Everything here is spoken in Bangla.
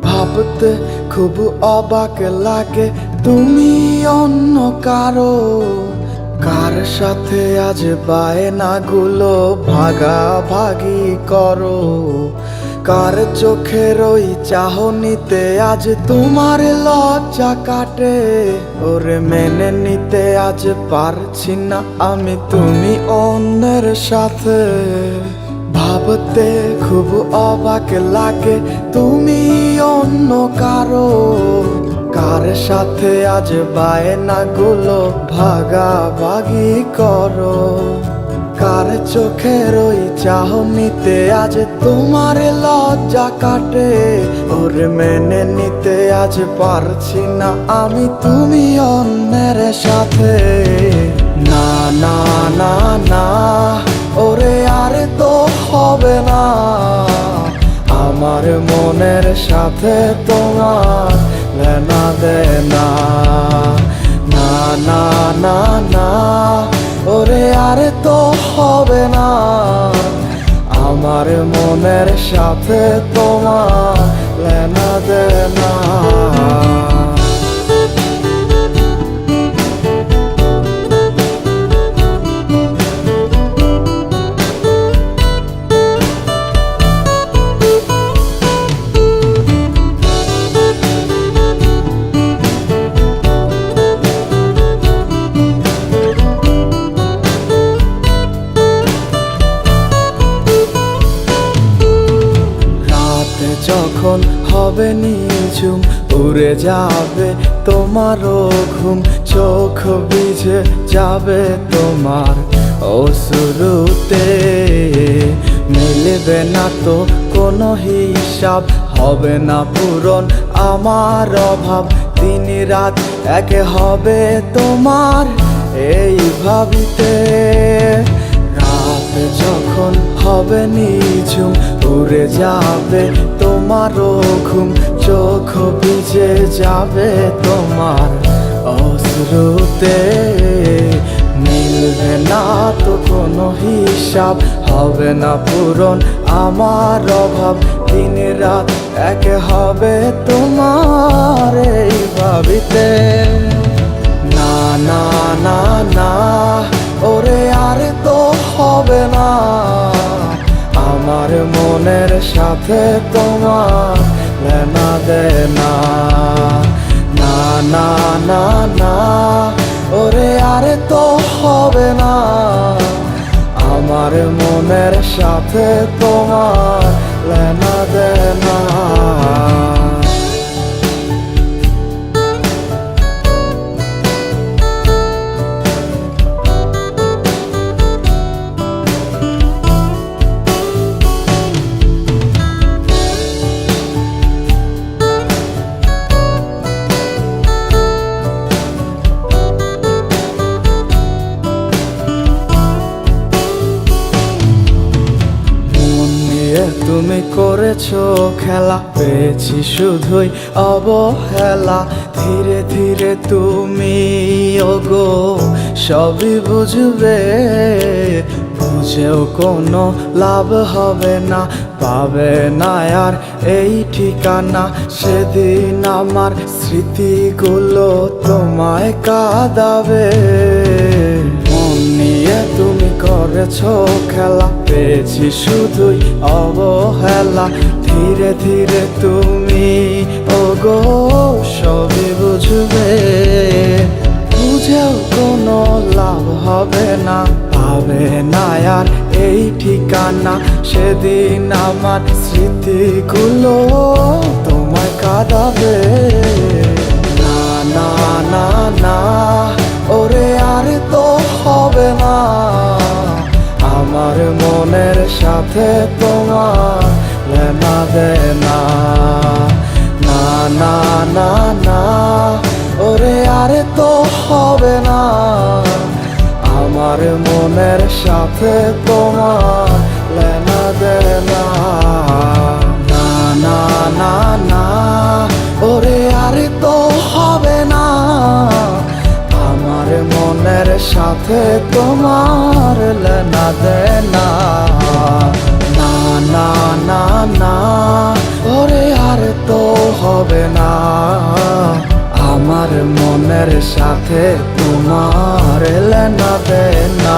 ভাবতে খুব অবাক লাগে তুমি অন্য কারো, কার সাথে আজ বায়নাগুলো ভাগাভাগি করো। কার চোখের ওই চাহনিতে আজ তোমার লজ্জা কাটে, ওরে মেনে নিতে আজ পারছি না আমি তুমি অন্যের সাথে। ভাবতে খুব অবাক লাগে তুমি অন্য কারো, কার সাথে আজ বায়নাগুলো ভাগাভাগি করো। কার চোখের ওই চাহনিতে আজ তোমার লজ্জা কাটে, ওরে মেনে নিতে আজ পারছি না আমি তুমি অন্যের সাথে। না না না না ওরে আর তো হবে না, আমার মনের সাথে তোমার লেনা দেনা। না না না না ওরে আর তো হবে না, আমার মনের সাথে তোমার লেনা দেনা। যখন হবে নিঝুম উড়ে যাবে তোমারও ঘুম, চোখ ভিজে যাবে তোমার অশ্রুতে। মিলবে না তো কোনো হিসাব, হবে না পূরণ আমার অভাব, দিন রাত এক হবে তোমার এই ভাবিতে। রাত যখন হবে নিঝুম উড়ে যাবে তোমারও ঘুম, চোখ ভিজে যাবে তোমার অশ্রুতে। মিলবে না তো কোনো হিসাব, হবে না পূরণ আমার অভাব, দিন রাত এক হবে তোমার এই ভাবিতে। না না না না ওরে আর তো হবে না, আমার মনের সাথে তোমার লেনা দেনা। না না না না ওরে আর তো হবে না, আমার মনের সাথে তোমার লেনা দেনা। তুমি করেছো খেলা, পেয়েছি শুধুই অবহেলা। ধীরে ধীরে তুমি ওগো সবই বুঝবে, বুঝেও কোনো লাভ হবে না, পাবে না আর এই ঠিকানা। সেদিন আমার স্মৃতিগুলো তোমায় কাঁদাবে, মন নিয়ে তুমি করেছো খেলা, পেয়েছি শুধুই অবহেলা। ধীরে ধীরে তুমি ওগো সবই বুঝবে, বুঝেও কোনো লাভ হবে না, পাবে না আর এই ঠিকানা। সেদিন আমার স্মৃতিগুলো তোমায় কাঁদাবে। না না না না ওরে আর তো হবে না, আমার মনের সাথে তোমার আমার মনের সাথে তোমার লেনা দেনা। না না না না, ওরে আর তো হবে না, আমার মনের সাথে তোমার লেনা দেনা। না না না না, ওরে আর তো হবে না, আমার মনের সাথে তোমার লেনা দেনা।